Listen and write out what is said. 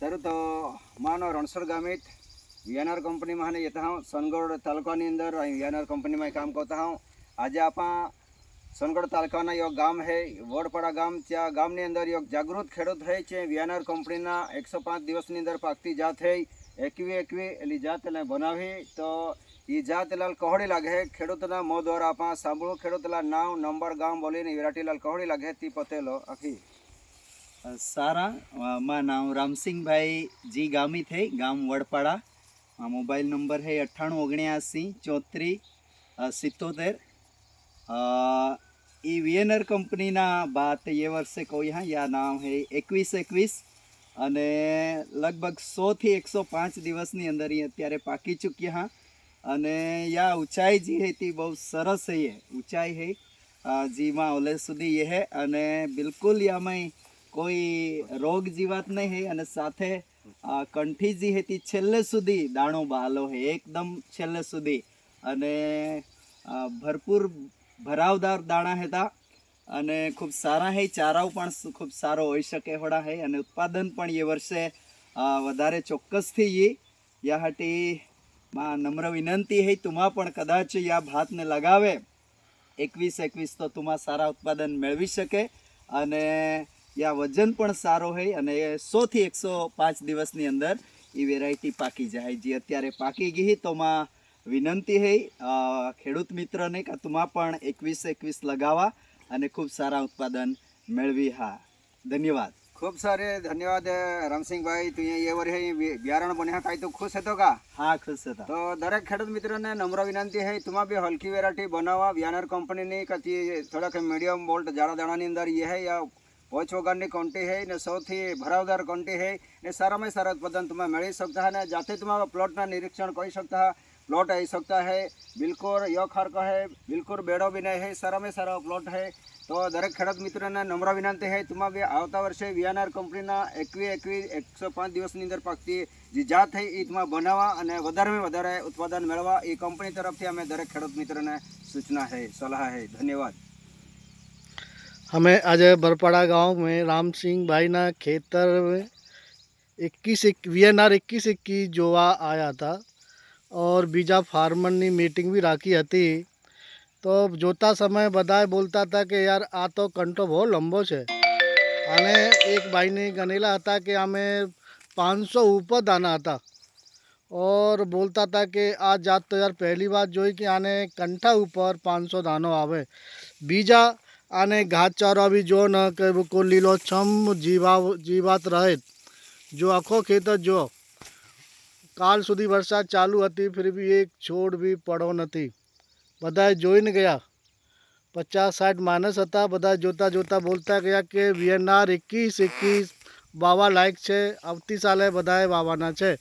Sir तो मानो रणसर Gamit VNR company में येता हूँ सोनगढ़ तालुका अंदर वीएनआर कंपनी में काम करता हूँ। आज आप सोनगढ़ तालुका योग गाम है वोड़पड़ा गाम त्या गाम अंदर योग जागृत खेडूत है चे वीएनआर कंपनी 105 दिवस अंदर पाकती जात है एकवी जात बनावी तो ये जात लाल कहोड़ी लागे खेडूतना मो द्वारा आप सांभळू खेडूतला नाव नंबर गाम बोलीने विराटीलाल कहोड़ी लागे ती पतेलो आखी सारा मां नाम रामसिंह भाई जी गामी थे गाम वड़पाड़ा। मोबाइल नंबर है 987934 ई वीएनआर कंपनी ना बात ये वर्षे कोई हाँ या नाम है 21 अने लगभग 100 થી 105 दिवसनी अंदर ये अत्यारे पाकी चुक्या हाँ। अने या ऊंचाई जी है ती बहुत सरस है ये ऊंचाई है जी माँ ओले सुधी ये है अने बिल्कुल या में कोई रोग जीवात नहीं है अने साथे कंठी जी है ती छेल्ले सुधी दाणो बहालो है एकदम छेल्ले सुधी अने भरपूर भरावदार दाणा हेता अने खूब सारा है चाराओ पण खूब सारो होई शके होड़ा है अने उत्पादन पण ये वर्षे वधारे चोक्कस थी ये या हटी मां नम्र विनंती है तुमा पण कदाच या भात ने लगावे 21 तो तुमा सारा उत्पादन मेळवी शके अने या वजन पण सारो है अने 100 થી 105 दिवसनी अंदर ये वेरायटी पाकी जाए जी अत्यारे पाकी गई तो मां विनंती है खेडूत मित्र ने कि तुमा पण 21 लगावा अने खूब सारा उत्पादन मेळवी। हाँ धन्यवाद। खूब सारे धन्यवाद रामसिंह भाई तू ये वर बियारण बन्या काय तो खुश है तो का? हाँ खुश है तो दरेक खेडूत मित्र ने नम्र विनंती है तुमा भी हल्की वेरायटी बनावा वीएनआर कंपनी ने कती थोड़ा के मीडियम बोल्ट जाड़ा दाणा नी अंदर ये है या 5 वगरनी क्वांटी है ने 100 થી भरावदार क्वांटी है ने सारा में सारा उत्पादन तुम्हें मिल सकता है ने जाते तुम्हारा प्लॉट ना निरीक्षण कर सकता है प्लॉट आई सकता है बिल्कुल यो खारको है बिल्कुल बेड़ो भी नहीं है सारा में सारा प्लॉट है। तो दरेक खेडूत मित्र ने नम्र विनंती है तुम भी आवता वर्षे वीएनआर कंपनी 105 दिवस अंदर पाकती जी जात है ये तुम बनावा अने वधारे में वधारे उत्पादन मेळवा ये कंपनी तरफ थी अमे दरेक खेडूत मित्र ने सूचना है सलाह है। धन्यवाद। हमें आज बरपाड़ा गांव में राम सिंह भाई ना खेतर में 21 वीएनआर 21 जोवा आया था और बीजा फार्मर नी मीटिंग भी राखी हती। तो जोता समय बधाए बोलता था कि यार आ तो कंटो बहुत लंबो है अने एक भाई ने गनेला था कि हमें 500 ऊपर दाना था और बोलता था कि आज जात तो यार पहली बात जोई कि आने कंठा ऊपर 500 दानो आवे। बीजा आने घास चारा भी जो न के को लीलो छम जीवात रहे जो आखो खेतर जो काल सुधी वरसाद चालू हती फिर भी एक छोड़ भी पड़ो नथी। बधाए जोईने गया 50-60 मानस था बधा जोता जोता बोलता गया कि वीएनआर 21 वावा लायक है आवती साले बधाए वावाना है।